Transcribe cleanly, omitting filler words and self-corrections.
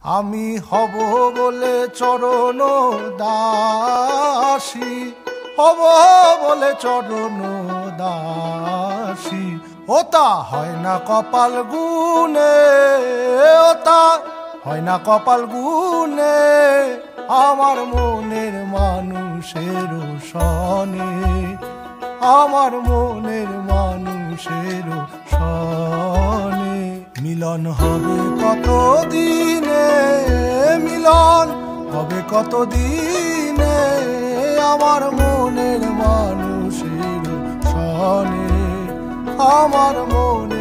আমি হব বলে চরণ দাসী, হব বলে চরণ দাসী, ওতা হয় না কপাল গুনে, ওতা হয় না কপাল গুনে, আমার মনের মানুষের সনে, আমার মনের মানুষের সনে। মিলন হবে কত দিনে, মিলন হবে কত দিনে, আমার মনের মানুষের সনে, আমার মনের